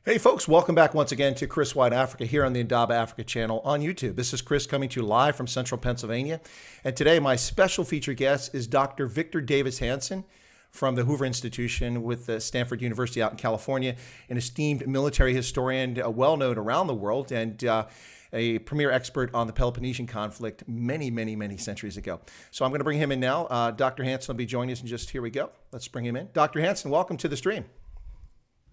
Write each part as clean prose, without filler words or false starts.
Hey folks, welcome back once again to Chris White Africa here on the Endowment Africa channel on YouTube. This is Chris coming to you live from central Pennsylvania. And today my special featured guest is Dr. Victor Davis Hanson from the Hoover Institution with the Stanford University out in California, an esteemed military historian, well known around the world, and a premier expert on the Peloponnesian conflict many centuries ago. So I'm going to bring him in now. Dr. Hanson will be joining us in just, here we go. Let's bring him in. Dr. Hanson, welcome to the stream.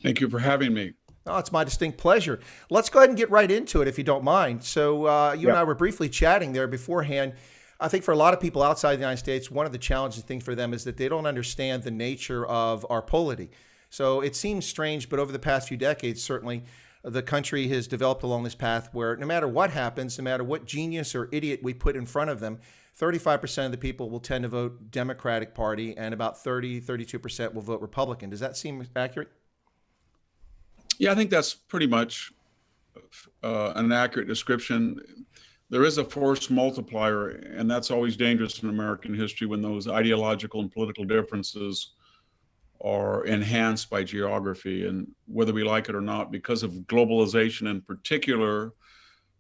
Thank you for having me. Oh, it's my distinct pleasure. Let's go ahead and get right into it, if you don't mind. So you and I were briefly chatting there beforehand. I think for a lot of people outside the United States, one of the challenging things for them is that they don't understand the nature of our polity. So it seems strange, but over the past few decades, certainly, the country has developed along this path where no matter what happens, no matter what genius or idiot we put in front of them, 35% of the people will tend to vote Democratic Party, and about 32% will vote Republican. Does that seem accurate? Yeah, I think that's pretty much an accurate description. There is a force multiplier, and that's always dangerous in American history when those ideological and political differences are enhanced by geography, and whether we like it or not, because of globalization in particular,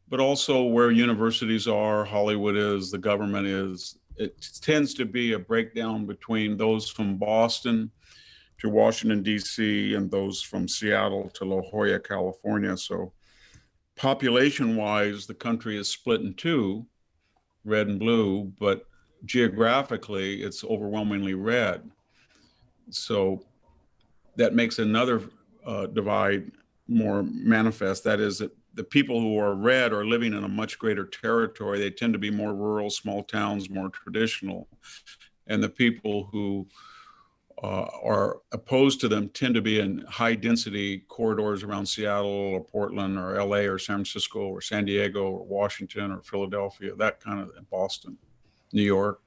but also where universities are, Hollywood is, the government is, it tends to be a breakdown between those from Boston to Washington, D.C., and those from Seattle to La Jolla, California. So population-wise, the country is split in two, red and blue, but geographically, it's overwhelmingly red. So that makes another divide more manifest. That is that the people who are red are living in a much greater territory. They tend to be more rural, small towns, more traditional. And the people who are opposed to them tend to be in high density corridors around Seattle or Portland or LA or San Francisco or San Diego or Washington or Philadelphia, that kind of, Boston, New York.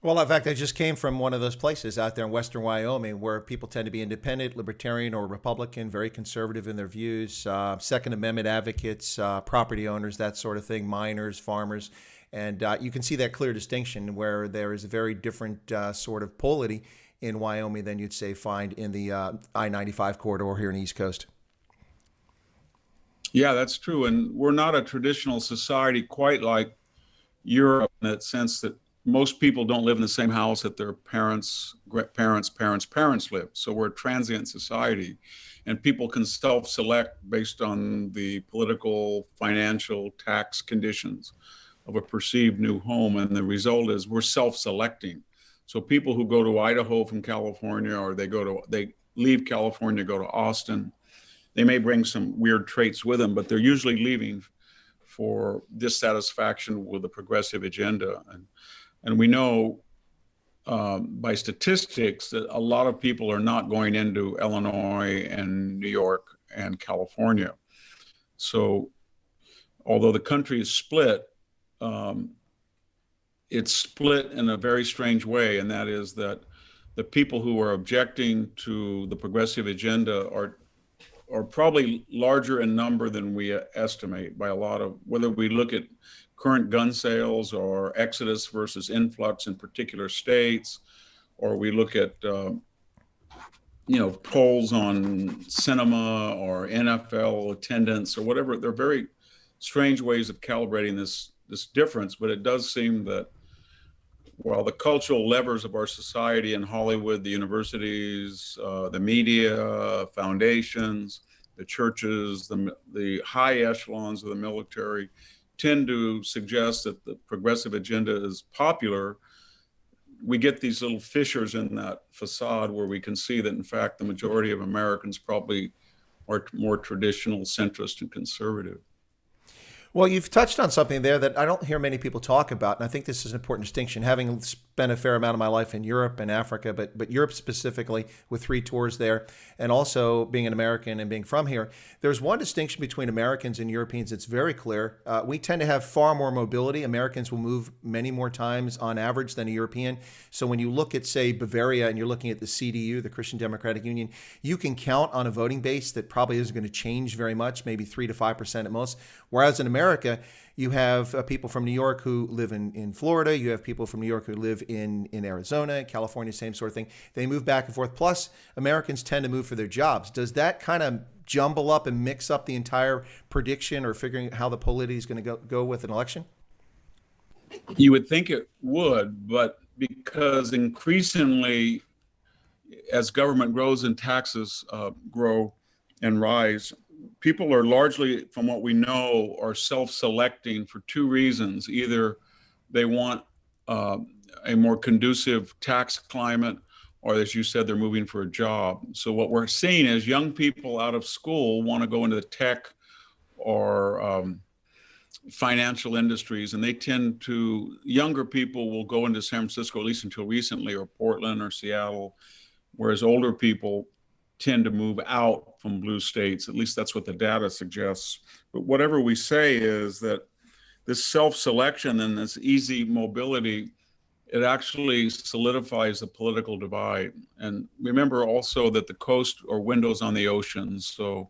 Well, in fact, I just came from one of those places out there in western Wyoming where people tend to be independent, libertarian, or Republican, very conservative in their views, Second Amendment advocates, property owners, that sort of thing, miners, farmers. And you can see that clear distinction where there is a very different sort of polity in Wyoming than you'd say find in the I-95 corridor here in the East Coast. Yeah, that's true. And we're not a traditional society quite like Europe in that sense that most people don't live in the same house that their parents live. So we're a transient society, and people can self-select based on the political, financial, tax conditions of a perceived new home. And the result is we're self-selecting. So people who go to Idaho from California, or they leave California, go to Austin, they may bring some weird traits with them, but they're usually leaving for dissatisfaction with the progressive agenda. And we know by statistics that a lot of people are not going into Illinois and New York and California. So although the country is split, it's split in a very strange way, and that is that the people who are objecting to the progressive agenda are probably larger in number than we estimate by a lot of, whether we look at current gun sales or exodus versus influx in particular states, or we look at polls on cinema or NFL attendance or whatever. They're very strange ways of calibrating this difference, but it does seem that while the cultural levers of our society in Hollywood, the universities, the media, foundations, the churches, the high echelons of the military tend to suggest that the progressive agenda is popular, we get these little fissures in that facade where we can see that, in fact, the majority of Americans probably are more traditional, centrist, and conservative. Well, you've touched on something there that I don't hear many people talk about, and I think this is an important distinction. Having spent a fair amount of my life in Europe and Africa, but Europe specifically with 3 tours there, and also being an American and being from here, there's one distinction between Americans and Europeans that's very clear. We tend to have far more mobility. Americans will move many more times on average than a European. So when you look at, say, Bavaria and you're looking at the CDU, the Christian Democratic Union, you can count on a voting base that probably isn't going to change very much, maybe 3 to 5% at most. Whereas in America, You have people from New York who live in Florida. You have people from New York who live in Arizona, California, same sort of thing. They move back and forth. Plus, Americans tend to move for their jobs. Does that kind of jumble up and mix up the entire prediction or figuring out how the polity is going to go with an election? You would think it would, but because increasingly, as government grows and taxes grow and rise, people are largely, from what we know, are self-selecting for two reasons. Either they want a more conducive tax climate, or as you said, they're moving for a job. So what we're seeing is young people out of school want to go into the tech or financial industries, and younger people will go into San Francisco, at least until recently, or Portland or Seattle, whereas older people tend to move out from blue states. At least that's what the data suggests. But whatever we say is that this self-selection and this easy mobility, it actually solidifies the political divide. And remember also that the coast are windows on the ocean. So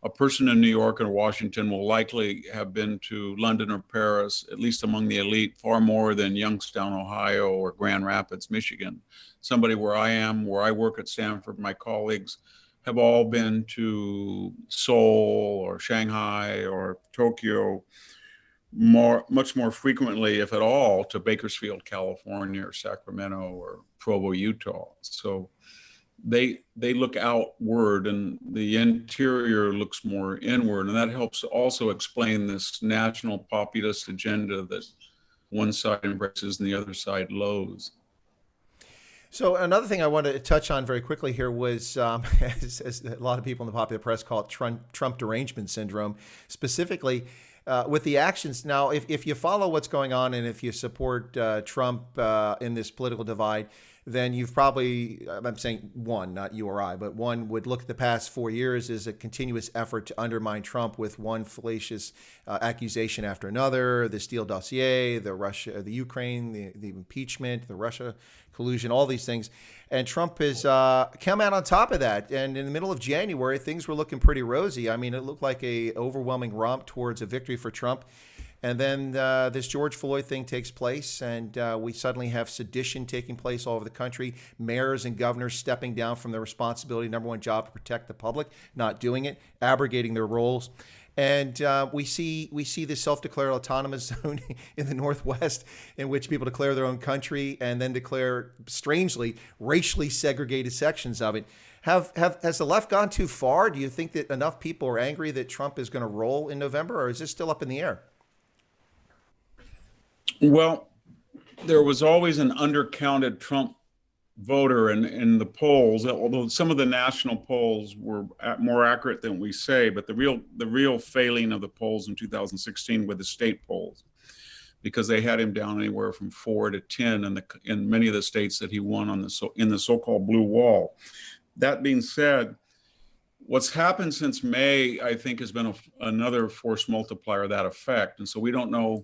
a person in New York or Washington will likely have been to London or Paris, at least among the elite, far more than Youngstown, Ohio, or Grand Rapids, Michigan. Somebody where I work at Stanford, my colleagues have all been to Seoul or Shanghai or Tokyo, much more frequently, if at all, to Bakersfield, California, or Sacramento, or Provo, Utah. So they look outward, and the interior looks more inward, and that helps also explain this national populist agenda that one side embraces and the other side loathes. So another thing I wanted to touch on very quickly here was, as a lot of people in the popular press call it, Trump derangement syndrome, specifically with the actions. Now, if you follow what's going on and if you support Trump in this political divide, then you've probably, I'm saying one, not you or I, but one would look at the past 4 years as a continuous effort to undermine Trump with one fallacious accusation after another, the Steele dossier, the Ukraine, the impeachment, the Russia collusion, all these things. And Trump has come out on top of that. And in the middle of January, things were looking pretty rosy. I mean, it looked like a overwhelming romp towards a victory for Trump. And then this George Floyd thing takes place, and we suddenly have sedition taking place all over the country. Mayors and governors stepping down from their responsibility, number one job, to protect the public, not doing it, abrogating their roles. And we see this self-declared autonomous zone in the Northwest, in which people declare their own country and then declare, strangely, racially segregated sections of it. Has the left gone too far? Do you think that enough people are angry that Trump is going to roll in November, or is this still up in the air? Well, there was always an undercounted Trump voter in the polls, although some of the national polls were more accurate than we say, but the real failing of the polls in 2016 were the state polls, because they had him down anywhere from 4 to 10 in many of the states that he won in the so-called blue wall. That being said, what's happened since May, I think, has been another force multiplier of that effect. And so we don't know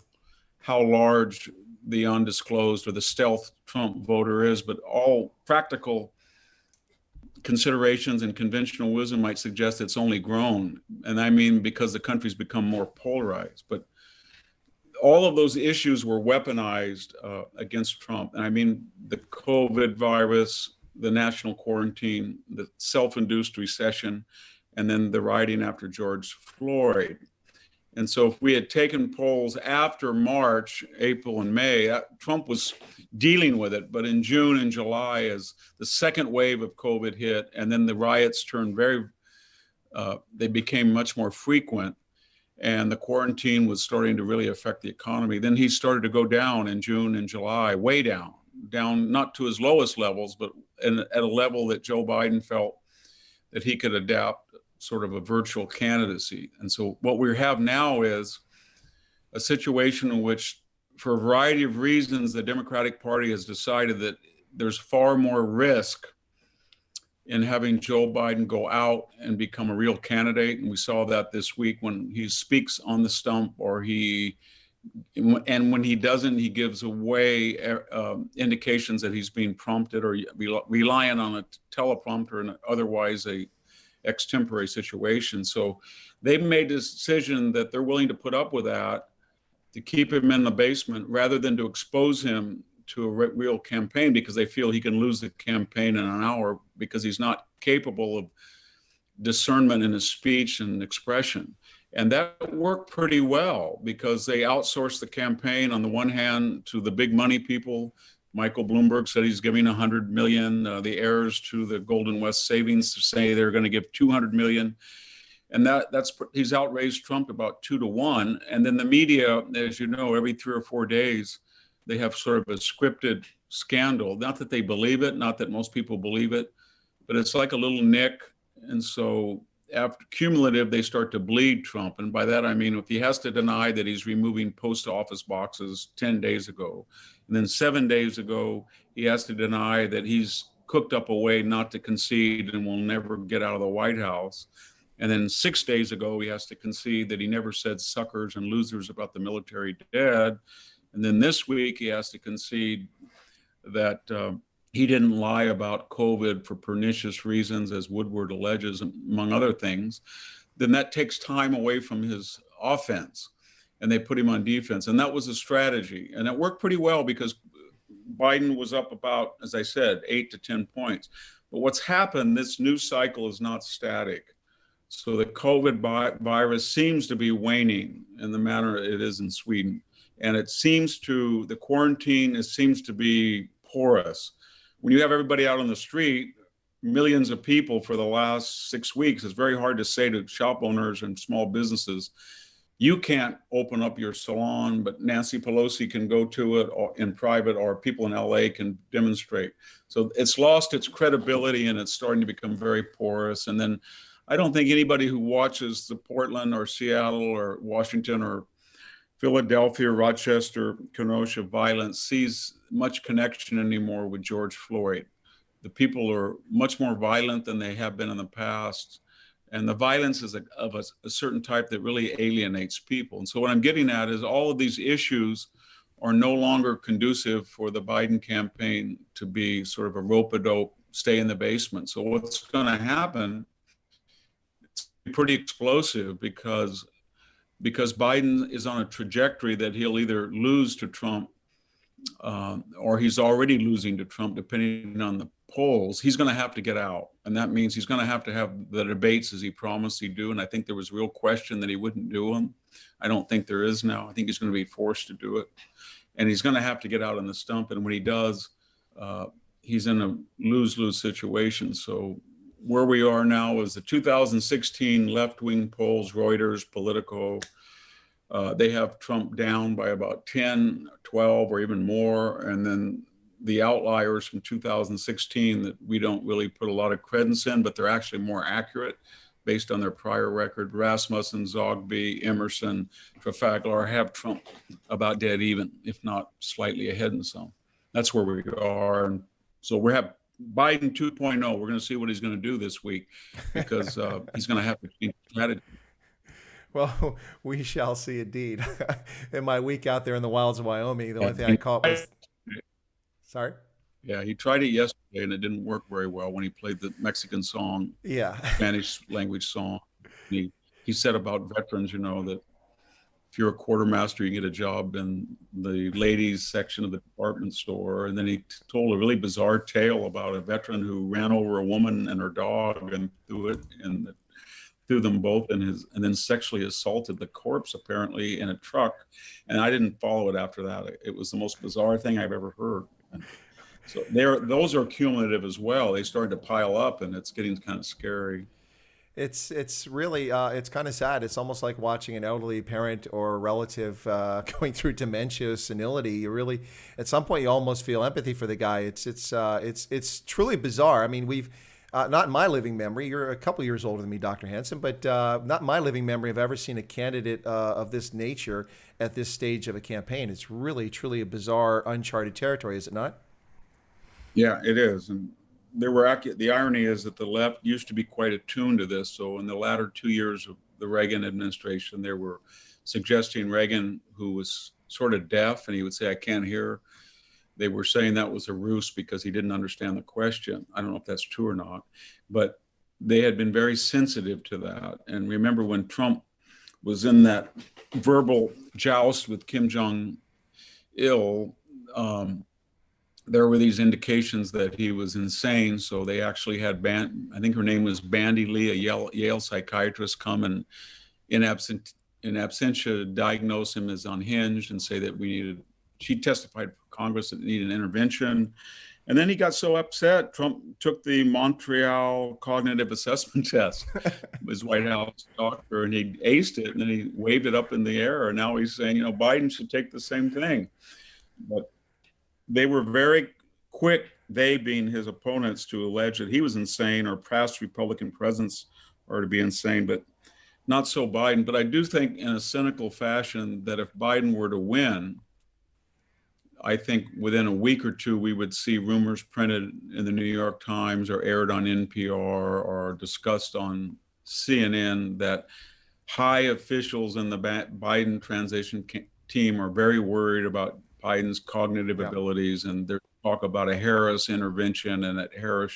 how large the undisclosed or the stealth Trump voter is, but all practical considerations and conventional wisdom might suggest it's only grown. And I mean, because the country's become more polarized. But all of those issues were weaponized against Trump. And I mean, the COVID virus, the national quarantine, the self-induced recession, and then the rioting after George Floyd. And so if we had taken polls after March, April, and May, Trump was dealing with it. But in June and July, as the second wave of COVID hit, and then the riots turned they became much more frequent, and the quarantine was starting to really affect the economy, then he started to go down in June and July, way down not to his lowest levels, but at a level that Joe Biden felt that he could adapt sort of a virtual candidacy. And so what we have now is a situation in which, for a variety of reasons, the Democratic Party has decided that there's far more risk in having Joe Biden go out and become a real candidate. And we saw that this week when he speaks on the stump, and when he doesn't, he gives away indications that he's being prompted or reliant on a teleprompter and otherwise a extemporary situation. So they've made a decision that they're willing to put up with that to keep him in the basement rather than to expose him to a real campaign, because they feel he can lose the campaign in an hour because he's not capable of discernment in his speech and expression. And that worked pretty well because they outsourced the campaign on the one hand to the big money people. Michael Bloomberg said he's giving 100 million. The heirs to the Golden West savings to say they're going to give 200 million. And he's outraised Trump about 2-1. And then the media, as you know, every 3 or 4 days, they have sort of a scripted scandal. Not that they believe it, not that most people believe it, but it's like a little nick. And so after cumulative, they start to bleed Trump. And by that, I mean, if he has to deny that he's removing post office boxes 10 days ago, and then 7 days ago, he has to deny that he's cooked up a way not to concede and will never get out of the White House. And then 6 days ago, he has to concede that he never said suckers and losers about the military dead. And then this week, he has to concede that he didn't lie about COVID for pernicious reasons, as Woodward alleges, among other things. Then that takes time away from his offense, and they put him on defense. And that was a strategy. And it worked pretty well because Biden was up about, as I said, 8 to 10 points. But what's happened, this news cycle is not static. So the COVID virus seems to be waning in the manner it is in Sweden. And the quarantine seems to be porous. When you have everybody out on the street, millions of people for the last 6 weeks, it's very hard to say to shop owners and small businesses, you can't open up your salon, but Nancy Pelosi can go to it in private, or people in LA can demonstrate. So it's lost its credibility and it's starting to become very porous. And then I don't think anybody who watches the Portland or Seattle or Washington or Philadelphia, Rochester, Kenosha violence sees much connection anymore with George Floyd. The people are much more violent than they have been in the past. And the violence is of a certain type that really alienates people. And so what I'm getting at is all of these issues are no longer conducive for the Biden campaign to be sort of a rope-a-dope, stay in the basement. So what's going to happen, it's pretty explosive because Biden is on a trajectory that he'll either lose to Trump or he's already losing to Trump, depending on the polls. He's going to have to get out. And that means he's going to have the debates as he promised he'd do. And I think there was real question that he wouldn't do them. I don't think there is now. I think he's going to be forced to do it. And he's going to have to get out on the stump. And when he does, he's in a lose-lose situation. So where we are now is the 2016 left-wing polls, Reuters, Politico, they have Trump down by about 10, 12, or even more. And then the outliers from 2016 that we don't really put a lot of credence in, but they're actually more accurate based on their prior record. Rasmussen, Zogby, Emerson, Trafalgar have Trump about dead even, if not slightly ahead in some. That's where we are. And so we have Biden 2.0. We're going to see what he's going to do this week because he's going to have to change strategy. Well, we shall see indeed. In my week out there in the wilds of Wyoming, the only thing I caught was... Sorry? Yeah, he tried it yesterday and it didn't work very well when he played the Mexican song, Spanish language song. He said about veterans, that if you're a quartermaster, you get a job in the ladies section of the department store. And then he told a really bizarre tale about a veteran who ran over a woman and her dog and threw them both and then sexually assaulted the corpse apparently in a truck. And I didn't follow it after that. It was the most bizarre thing I've ever heard. So those are cumulative as well. They started to pile up and it's getting kind of scary. It's really it's kind of sad. It's almost like watching an elderly parent or relative going through dementia, senility. You really, at some point, you almost feel empathy for the guy. It's truly bizarre. I mean, we've not in my living memory. You're a couple years older than me, Dr. Hanson, but not in my living memory have I ever seen a candidate of this nature at this stage of a campaign. It's really, truly a bizarre, uncharted territory, is it not? Yeah, it is. And the irony is that the left used to be quite attuned to this. So in the latter 2 years of the Reagan administration, they were suggesting Reagan, who was sort of deaf, and he would say, I can't hear. They were saying that was a ruse because he didn't understand the question. I don't know if that's true or not, but they had been very sensitive to that. And remember when Trump was in that verbal joust with Kim Jong-il, there were these indications that he was insane. So they actually had, I think her name was Bandy Lee, a Yale psychiatrist, come and in absentia diagnose him as unhinged and say that she testified for Congress that needed an intervention. And then he got so upset, Trump took the Montreal cognitive assessment test, his White House doctor, and he aced it, and then he waved it up in the air. And now he's saying, Biden should take the same thing. But they were very quick, they being his opponents, to allege that he was insane or past Republican presidents are to be insane, but not so Biden. But I do think in a cynical fashion that if Biden were to win, I think within a week or two, we would see rumors printed in the New York Times or aired on NPR or discussed on CNN that high officials in the Biden transition team are very worried about Biden's cognitive abilities, and there's talk about a Harris intervention and that Harris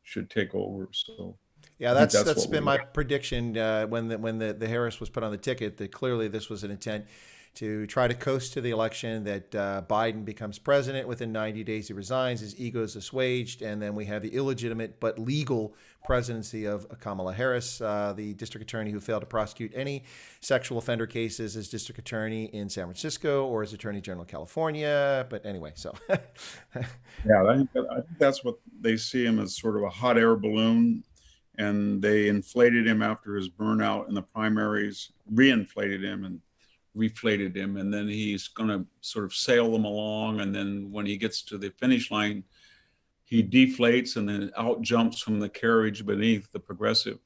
should take over. So yeah, that's been my prediction when the Harris was put on the ticket, that clearly this was an intent to try to coast to the election, that Biden becomes president. Within 90 days, he resigns, his ego is assuaged, and then we have the illegitimate but legal presidency of Kamala Harris, the district attorney who failed to prosecute any sexual offender cases as district attorney in San Francisco or as attorney general of California. But anyway, so. Yeah, I think that's what they see him as, sort of a hot air balloon. And they inflated him after his burnout in the primaries, reinflated him and reflated him, and then he's going to sort of sail them along, and then when he gets to the finish line, he deflates and then out jumps from the carriage beneath the progressive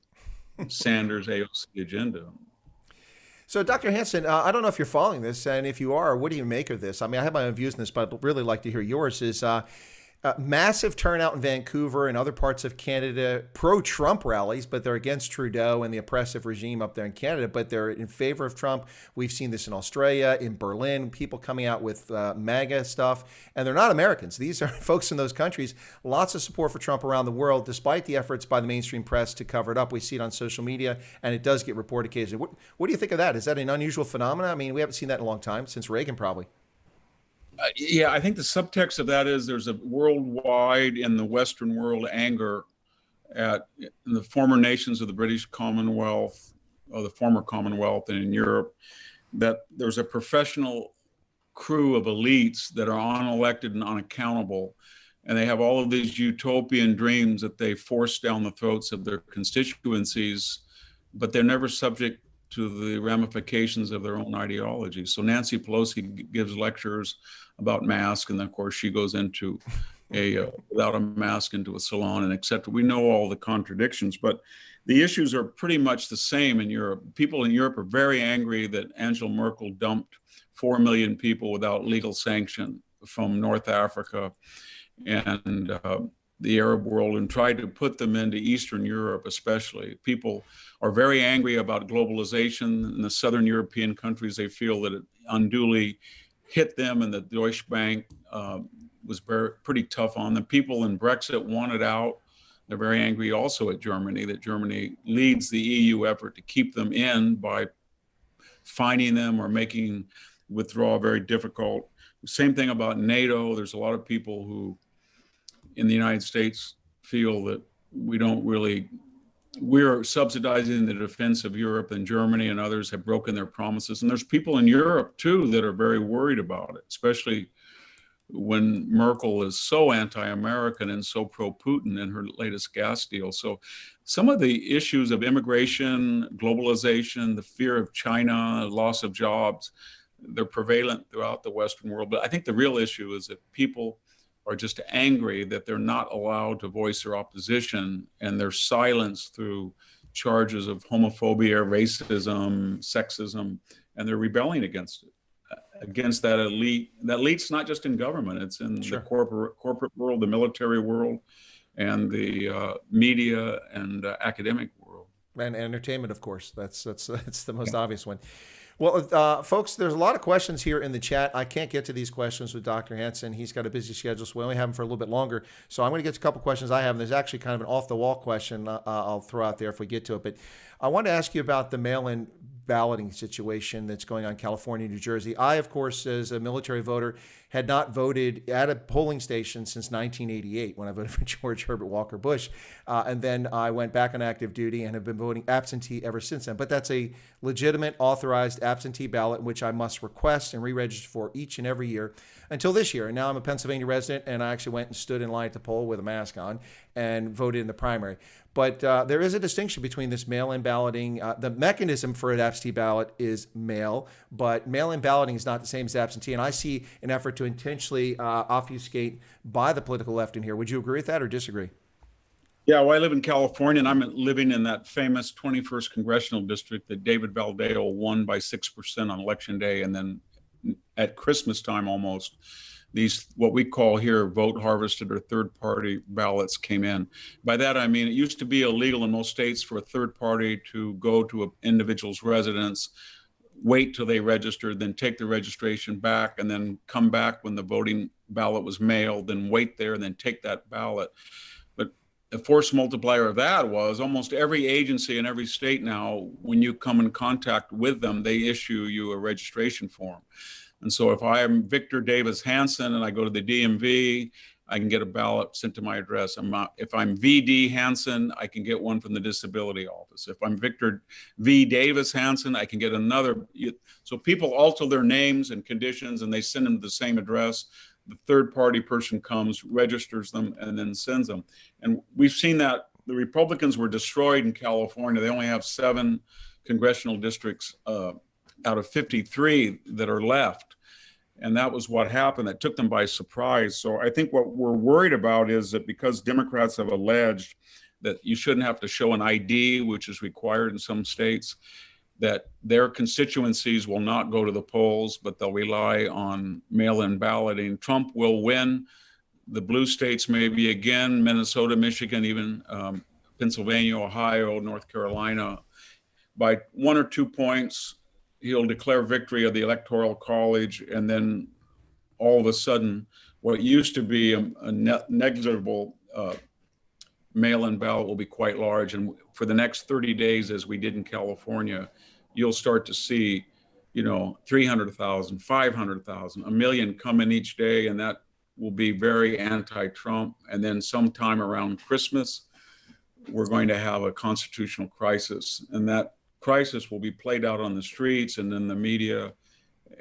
Sanders AOC agenda. So, Dr. Hanson, I don't know if you're following this, and if you are, what do you make of this? I mean, I have my own views on this, but I'd really like to hear yours. Is massive turnout in Vancouver and other parts of Canada, pro-Trump rallies, but they're against Trudeau and the oppressive regime up there in Canada, but they're in favor of Trump. We've seen this in Australia, in Berlin, people coming out with MAGA stuff, and they're not Americans. These are folks in those countries. Lots of support for Trump around the world, despite the efforts by the mainstream press to cover it up. We see it on social media, and it does get reported occasionally. What do you think of that? Is that an unusual phenomenon? I mean, we haven't seen that in a long time, since Reagan probably. Yeah, I think the subtext of that is there's a worldwide, in the Western world, anger at the former nations of the British Commonwealth, or the former Commonwealth, and in Europe, that there's a professional crew of elites that are unelected and unaccountable, and they have all of these utopian dreams that they force down the throats of their constituencies, but they're never subject to the ramifications of their own ideology. So Nancy Pelosi gives lectures about masks, and then of course she goes into without a mask into a salon and etc. We know all the contradictions, but the issues are pretty much the same in Europe. People in Europe are very angry that Angela Merkel dumped 4 million people without legal sanction from North Africa and the Arab world, and tried to put them into Eastern Europe especially. People are very angry about globalization in the Southern European countries. They feel that it unduly hit them, and the Deutsche Bank was pretty tough on them. People in Brexit wanted out. They're very angry also at Germany, that Germany leads the EU effort to keep them in by fining them or making withdrawal very difficult. Same thing about NATO. There's a lot of people who in the United States feel that we're subsidizing the defense of Europe, and Germany and others have broken their promises. And there's people in Europe too that are very worried about it, especially when Merkel is so anti-American and so pro-Putin in her latest gas deal. So some of the issues of immigration, globalization, the fear of China, loss of jobs, they're prevalent throughout the Western world. But I think the real issue is that people are just angry that they're not allowed to voice their opposition, and they're silenced through charges of homophobia, racism, sexism, and they're rebelling against it, against that elite. That elite's not just in government; it's in the corporate world, the military world, and the media and academic world, and entertainment, of course. That's the most obvious one. Well, folks, there's a lot of questions here in the chat. I can't get to these questions with Dr. Hanson. He's got a busy schedule, so we only have him for a little bit longer. So I'm going to get to a couple questions I have. And there's actually kind of an off-the-wall question I'll throw out there if we get to it. But I want to ask you about the mail-in balloting situation that's going on in California, New Jersey. I, of course, as a military voter, had not voted at a polling station since 1988 when I voted for George Herbert Walker Bush. And then I went back on active duty and have been voting absentee ever since then. But that's a legitimate, authorized absentee ballot, which I must request and re-register for each and every year until this year. And now I'm a Pennsylvania resident, and I actually went and stood in line at the poll with a mask on and voted in the primary. But there is a distinction between this mail-in balloting. The mechanism for an absentee ballot is mail, but mail-in balloting is not the same as absentee. And I see an effort to intentionally obfuscate by the political left in here. Would you agree with that or disagree? Yeah, well, I live in California, and I'm living in that famous 21st congressional district that David Valdeo won by 6% on Election Day, and then at Christmas time almost, these what we call here vote harvested or third party ballots came in. By that I mean it used to be illegal in most states for a third party to go to an individual's residence, wait till they registered, then take the registration back, and then come back when the voting ballot was mailed, then wait there and then take that ballot. But the force multiplier of that was almost every agency in every state now, when you come in contact with them, they issue you a registration form. And so if I am Victor Davis Hanson and I go to the DMV, I can get a ballot sent to my address. If I'm VD Hanson, I can get one from the disability office. If I'm Victor V. Davis Hanson, I can get another. So people alter their names and conditions and they send them to the same address. The third party person comes, registers them, and then sends them. And we've seen that the Republicans were destroyed in California. They only have 7 congressional districts out of 53 that are left. And that was what happened. That took them by surprise. So I think what we're worried about is that because Democrats have alleged that you shouldn't have to show an ID, which is required in some states, that their constituencies will not go to the polls, but they'll rely on mail-in balloting. Trump will win the blue states maybe again, Minnesota, Michigan, even Pennsylvania, Ohio, North Carolina, by 1 or 2 points. He'll declare victory of the Electoral College, and then all of a sudden, what used to be a negligible mail-in ballot will be quite large. And for the next 30 days, as we did in California, you'll start to see, 300,000, 500,000, 1 million come in each day, and that will be very anti-Trump. And then sometime around Christmas, we're going to have a constitutional crisis, and that crisis will be played out on the streets and in the media,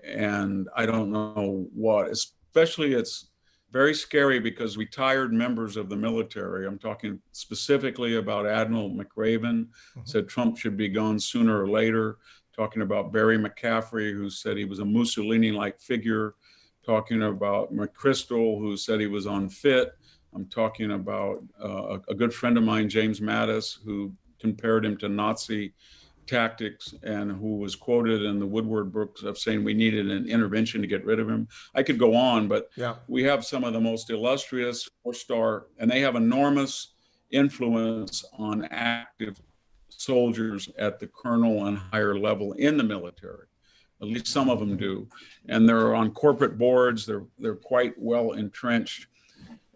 and I don't know what. Especially, it's very scary because retired members of the military, I'm talking specifically about Admiral McRaven, said Trump should be gone sooner or later, talking about Barry McCaffrey, who said he was a Mussolini-like figure, talking about McChrystal, who said he was unfit. I'm talking about a good friend of mine, James Mattis, who compared him to Nazi tactics and who was quoted in the Woodward books of saying we needed an intervention to get rid of him. I could go on, but we have some of the most illustrious 4-star, and they have enormous influence on active soldiers at the colonel and higher level in the military. At least some of them do. And they're on corporate boards. They're quite well entrenched.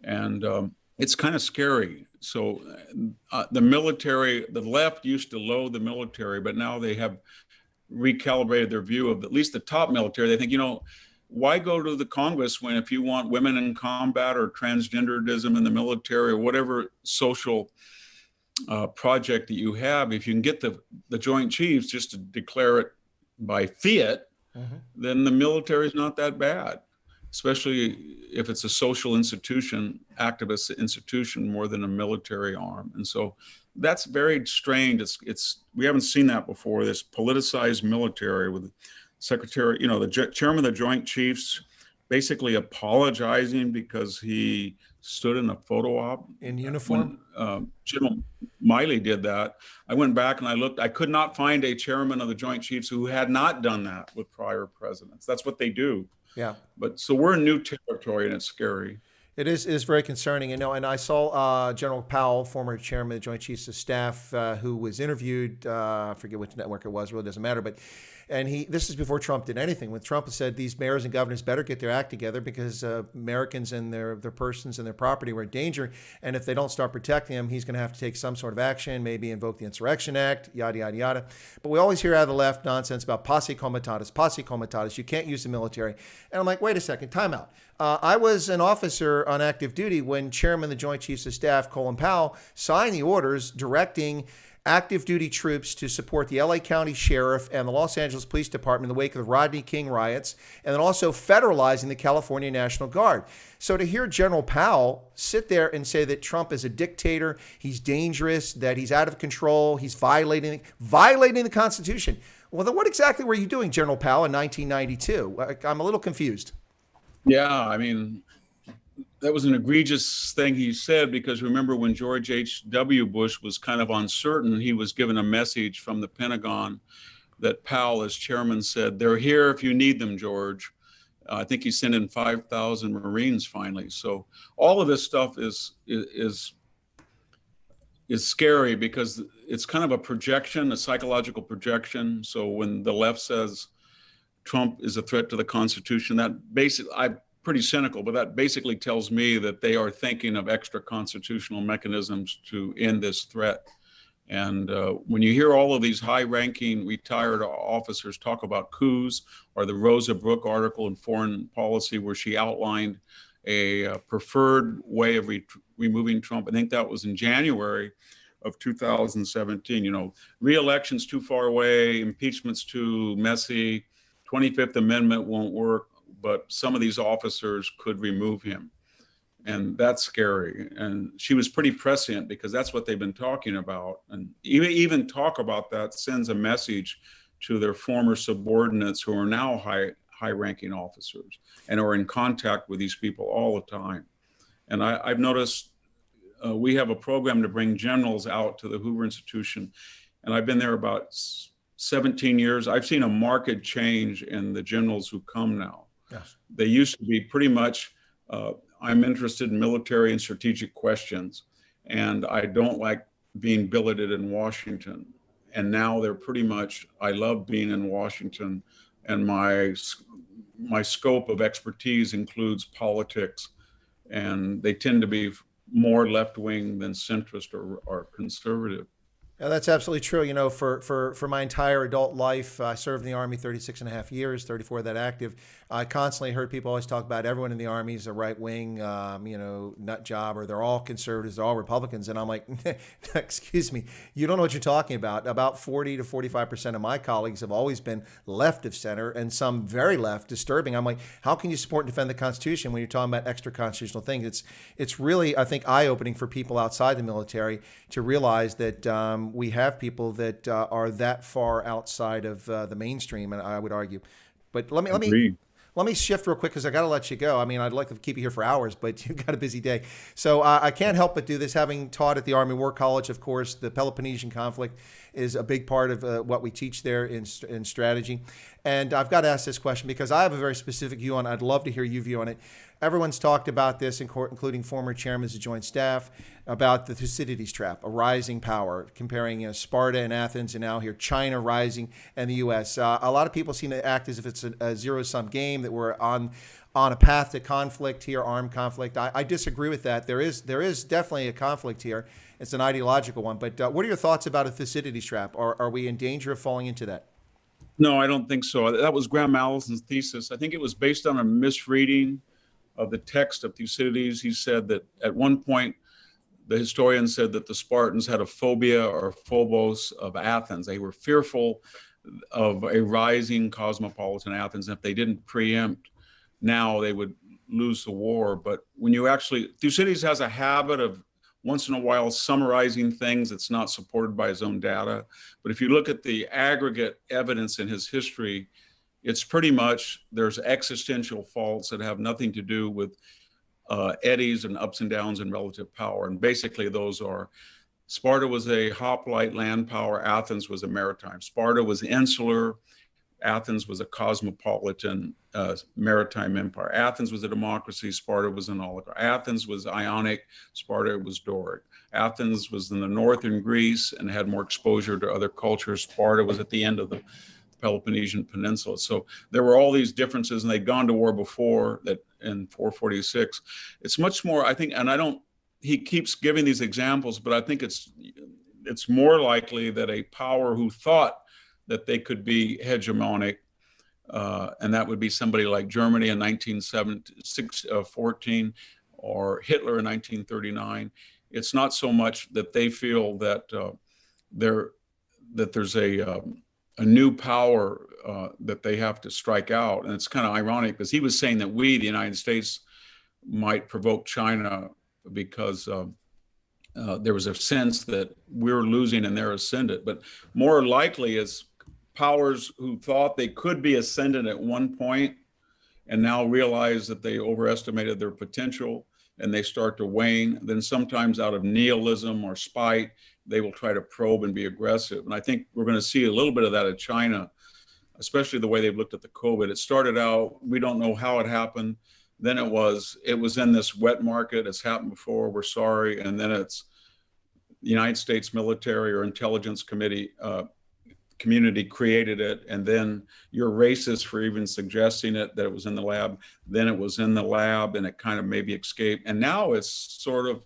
And it's kind of scary. So the military, the left used to loathe the military, but now they have recalibrated their view of at least the top military. They think, why go to the Congress when if you want women in combat or transgenderism in the military or whatever social project that you have, if you can get the Joint Chiefs just to declare it by fiat, then the military is not that bad. Especially if it's a social institution, activist institution, more than a military arm. And so that's very strange. We haven't seen that before, this politicized military with the secretary, the chairman of the Joint Chiefs basically apologizing because he stood in a photo op. In uniform? When Jim Miley did that. I went back and I looked. I could not find a chairman of the Joint Chiefs who had not done that with prior presidents. That's what they do. Yeah. But so we're in new territory, and it's scary. It is very concerning. And I saw General Powell, former chairman of the Joint Chiefs of Staff, who was interviewed, I forget which network it was, really doesn't matter, but And this is before Trump did anything. When Trump said these mayors and governors better get their act together because Americans and their persons and their property were in danger. And if they don't start protecting them, he's going to have to take some sort of action, maybe invoke the Insurrection Act, yada, yada, yada. But we always hear out of the left nonsense about posse comitatus, posse comitatus. You can't use the military. And I'm like, wait a second, time out. I was an officer on active duty when Chairman of the Joint Chiefs of Staff, Colin Powell, signed the orders directing active duty troops to support the LA County Sheriff and the Los Angeles Police Department in the wake of the Rodney King riots, and then also federalizing the California National Guard. So to hear General Powell sit there and say that Trump is a dictator, he's dangerous, that he's out of control, he's violating the Constitution. Well, then what exactly were you doing, General Powell, in 1992? I'm a little confused. Yeah, I mean, that was an egregious thing he said, because remember when George H.W. Bush was kind of uncertain, he was given a message from the Pentagon that Powell, as chairman, said, they're here if you need them, George. I think he sent in 5,000 Marines finally. So all of this stuff is scary because it's kind of a projection, a psychological projection. So when the left says Trump is a threat to the Constitution, that basically, I'm pretty cynical, but that basically tells me that they are thinking of extra constitutional mechanisms to end this threat. And when you hear all of these high-ranking retired officers talk about coups, or the Rosa Brooke article in Foreign Policy where she outlined a preferred way of removing Trump, I think that was in January of 2017. You know, re-election's too far away, impeachment's too messy, 25th Amendment won't work, but some of these officers could remove him. And that's scary. And she was pretty prescient because that's what they've been talking about. And even talk about that sends a message to their former subordinates who are now high-ranking officers and are in contact with these people all the time. And I've noticed we have a program to bring generals out to the Hoover Institution. And I've been there about 17 years. I've seen a marked change in the generals who come now. Yes. They used to be pretty much, I'm interested in military and strategic questions, and I don't like being billeted in Washington. And now they're pretty much, I love being in Washington, and my scope of expertise includes politics, and they tend to be more left-wing than centrist or conservative. Yeah, that's absolutely true. You know, for my entire adult life, I served in the Army 36 and a half years, 34 of that active. I constantly heard people always talk about everyone in the Army is a right-wing, nut job, or they're all conservatives, they're all Republicans. And I'm like, excuse me, you don't know what you're talking about. About 40 to 45% of my colleagues have always been left of center, and some very left, disturbing. I'm like, how can you support and defend the Constitution when you're talking about extra constitutional things? It's really, I think, eye-opening for people outside the military to realize that we have people that are that far outside of the mainstream, and I would argue. But let me shift real quick because I got to let you go. I mean, I'd like to keep you here for hours, but you've got a busy day. So I can't help but do this. Having taught at the Army War College, of course, the Peloponnesian conflict is a big part of what we teach there in strategy. And I've got to ask this question because I have a very specific view on it. I'd love to hear your view on it. Everyone's talked about this, including former chairmen of the Joint Staff, about the Thucydides trap, a rising power, comparing Sparta and Athens, and now here China rising and the U.S. A lot of people seem to act as if it's a zero-sum game, that we're on a path to conflict here, armed conflict. I disagree with that. There is definitely a conflict here. It's an ideological one. But what are your thoughts about a Thucydides trap? Are we in danger of falling into that? No, I don't think so. That was Graham Allison's thesis. I think it was based on a misreading of the text of Thucydides. He said that at one point, the historian said that the Spartans had a phobia or phobos of Athens. They were fearful of a rising cosmopolitan Athens. And if they didn't preempt, now they would lose the war. But when you actually, Thucydides has a habit of once in a while summarizing things that's not supported by his own data. But if you look at the aggregate evidence in his history, it's pretty much, there's existential faults that have nothing to do with eddies and ups and downs in relative power. And basically those are, Sparta was a hoplite land power, Athens was a maritime. Sparta was insular, Athens was a cosmopolitan maritime empire. Athens was a democracy, Sparta was an oligarchy. Athens was Ionic, Sparta was Doric. Athens was in the northern Greece and had more exposure to other cultures. Sparta was at the end of the Peloponnesian Peninsula. So there were all these differences, and they'd gone to war before that in 446. It's much more, I think, and I don't, he keeps giving these examples, but I think it's more likely that a power who thought that they could be hegemonic, and that would be somebody like Germany in 1914 or Hitler in 1939. It's not so much that they feel that there's a new power that they have to strike out. And it's kind of ironic because he was saying that we, the United States, might provoke China because there was a sense that we're losing and they're ascendant. But more likely it's powers who thought they could be ascendant at one point and now realize that they overestimated their potential and they start to wane. Then sometimes out of nihilism or spite, they will try to probe and be aggressive. And I think we're going to see a little bit of that at China, especially the way they've looked at the COVID. It started out, we don't know how it happened. Then it was in this wet market. It's happened before, we're sorry. And then it's the United States military or intelligence community created it. And then you're racist for even suggesting it, that it was in the lab. Then it was in the lab and it kind of maybe escaped. And now it's sort of,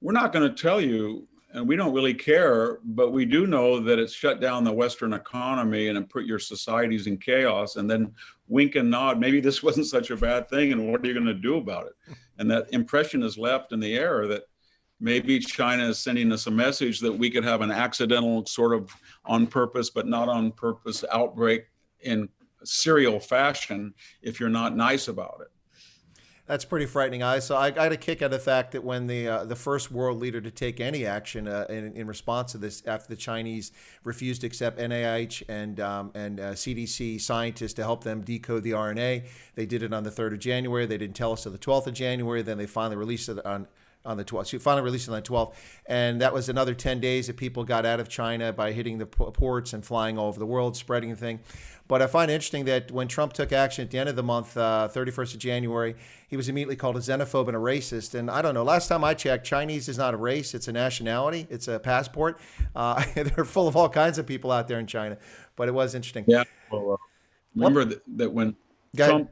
we're not going to tell you, and we don't really care, but we do know that it's shut down the Western economy and it put your societies in chaos, and then wink and nod, maybe this wasn't such a bad thing, and what are you going to do about it? And that impression is left in the air that maybe China is sending us a message that we could have an accidental sort of on purpose, but not on purpose outbreak in serial fashion if you're not nice about it. That's pretty frightening. I got a kick out of the fact that when the first world leader to take any action in response to this, after the Chinese refused to accept NIH and CDC scientists to help them decode the RNA, they did it on the 3rd of January. They didn't tell us till the 12th of January. Then they finally released it on the 12th. So finally released it on the 12th, and that was another 10 days that people got out of China by hitting the ports and flying all over the world, spreading the thing. But I find it interesting that when Trump took action at the end of the month, 31st of January, he was immediately called a xenophobe and a racist. And I don't know, last time I checked, Chinese is not a race, it's a nationality, it's a passport. They're full of all kinds of people out there in China. But it was interesting. Yeah, well, remember that when Trump,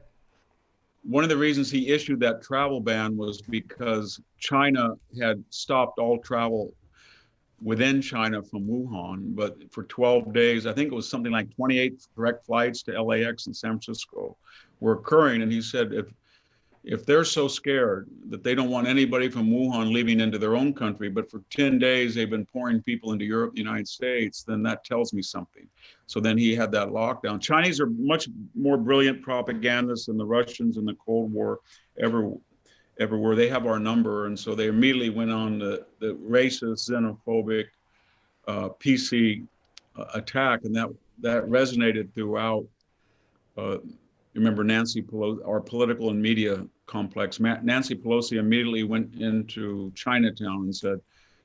one of the reasons he issued that travel ban was because China had stopped all travel within China from Wuhan, but for 12 days, I think it was something like 28 direct flights to LAX and San Francisco were occurring. And he said, if they're so scared that they don't want anybody from Wuhan leaving into their own country, but for 10 days they've been pouring people into Europe, the United States, then that tells me something. So then he had that lockdown. Chinese are much more brilliant propagandists than the Russians in the Cold War ever were. They have our number, and so they immediately went on the racist, xenophobic, PC attack, and that resonated throughout. Remember Nancy Pelosi, our political and media complex. Nancy Pelosi immediately went into Chinatown and said,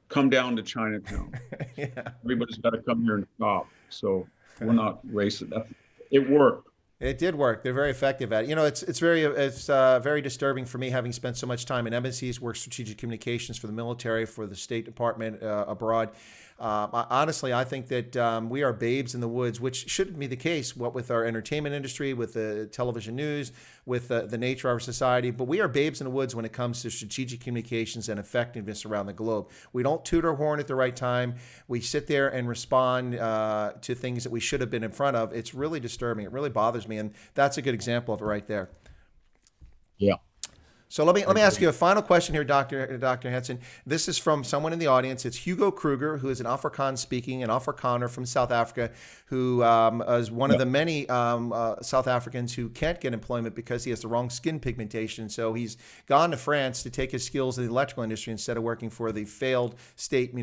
"Come down to Chinatown. Yeah. Everybody's got to come here and stop." So we're not racist. It worked. It did work. They're very effective at it. You know, it's very disturbing for me, having spent so much time in embassies, worked strategic communications for the military, for the State Department abroad. Honestly, I think that we are babes in the woods, which shouldn't be the case. What with our entertainment industry, with the television news, with the nature of our society, but we are babes in the woods when it comes to strategic communications and effectiveness around the globe. We don't toot our horn at the right time. We sit there and respond to things that we should have been in front of. It's really disturbing. It really bothers me, and that's a good example of it right there. Yeah. So let me ask you a final question here, Dr. Hanson. This is from someone in the audience. It's Hugo Kruger, who is an Afrikaner from South Africa, who is one of the many South Africans who can't get employment because he has the wrong skin pigmentation. So he's gone to France to take his skills in the electrical industry instead of working for the failed state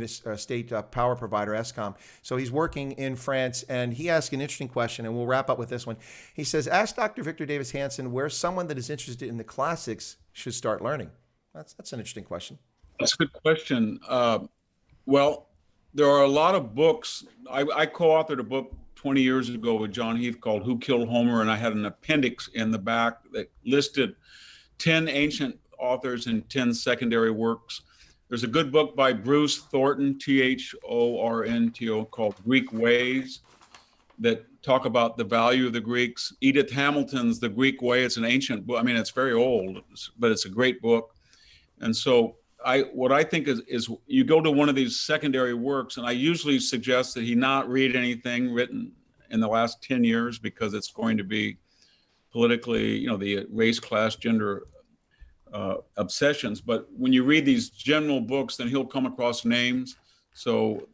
power provider, Eskom. So he's working in France, and he asked an interesting question, and we'll wrap up with this one. He says, ask Dr. Victor Davis Hanson where someone that is interested in the classics should start learning. That's an interesting question. That's a good question. Well, there are a lot of books. I co-authored a book 20 years ago with John Heath called Who Killed Homer? And I had an appendix in the back that listed 10 ancient authors and 10 secondary works. There's a good book by Bruce Thornton, Thornto, called Greek Ways, that talk about the value of the Greeks. Edith Hamilton's The Greek Way. It's an ancient book. I mean, it's very old, but it's a great book. And so what I think is you go to one of these secondary works, and I usually suggest that he not read anything written in the last 10 years because it's going to be politically, the race, class, gender obsessions. But when you read these general books, then he'll come across names. So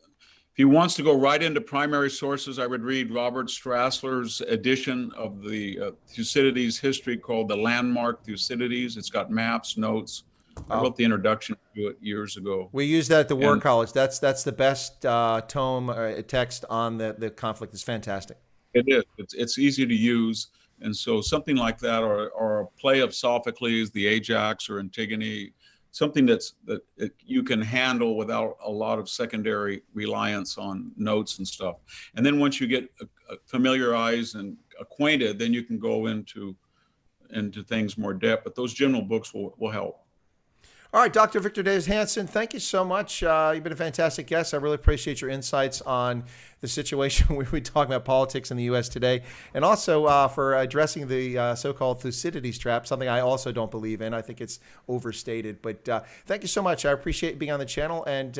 if he wants to go right into primary sources, I would read Robert Strassler's edition of the Thucydides history called The Landmark Thucydides. It's got maps, notes. I wrote the introduction to it years ago. We use that at the War College. That's the best tome text on the conflict. It's fantastic. It is. It's easy to use. And so something like that, or a play of Sophocles, the Ajax or Antigone, something that you can handle without a lot of secondary reliance on notes and stuff. And then once you get familiarized and acquainted, then you can go into things more depth. But those general books will help. All right, Dr. Victor Davis Hanson, thank you so much. You've been a fantastic guest. I really appreciate your insights on the situation where we talk about politics in the U.S. today, and also for addressing the so-called Thucydides trap, something I also don't believe in. I think it's overstated. But thank you so much. I appreciate being on the channel, and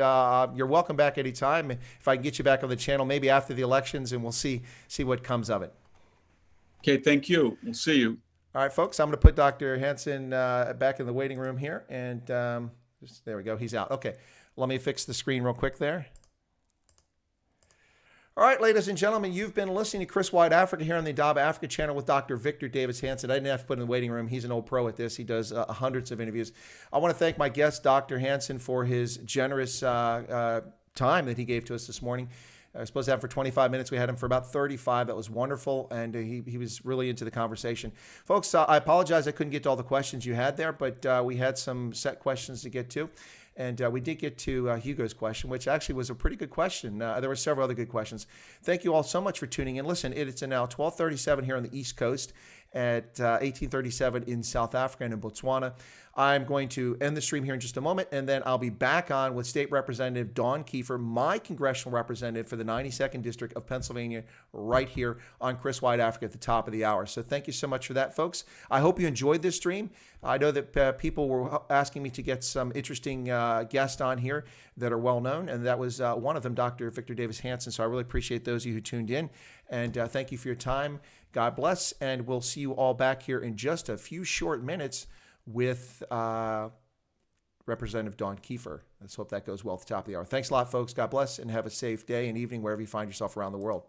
you're welcome back anytime. If I can get you back on the channel, maybe after the elections, and we'll see what comes of it. Okay, thank you. We'll see you. All right, folks, I'm going to put Dr. Hanson back in the waiting room here. And there we go. He's out. Okay, let me fix the screen real quick there. All right, ladies and gentlemen, you've been listening to Chris Wide Africa here on the Endowment Africa channel with Dr. Victor Davis Hanson. I didn't have to put him in the waiting room. He's an old pro at this. He does hundreds of interviews. I want to thank my guest, Dr. Hanson, for his generous time that he gave to us this morning. I was supposed to have him for 25 minutes. We had him for about 35. That was wonderful, and he was really into the conversation. Folks, I apologize I couldn't get to all the questions you had there, but we had some set questions to get to. And we did get to Hugo's question, which actually was a pretty good question. There were several other good questions. Thank you all so much for tuning in. Listen, it's now 12:37 here on the East Coast at 18:37 in South Africa and in Botswana. I'm going to end the stream here in just a moment, and then I'll be back on with State Representative Dawn Kiefer, my congressional representative for the 92nd District of Pennsylvania, right here on Chris Wide Africa at the top of the hour. So thank you so much for that, folks. I hope you enjoyed this stream. I know that people were asking me to get some interesting guests on here that are well-known, and that was one of them, Dr. Victor Davis Hanson. So I really appreciate those of you who tuned in, and thank you for your time. God bless, and we'll see you all back here in just a few short minutes with Representative Dawn Kiefer. Let's hope that goes well at the top of the hour. Thanks a lot, folks. God bless, and have a safe day and evening wherever you find yourself around the world.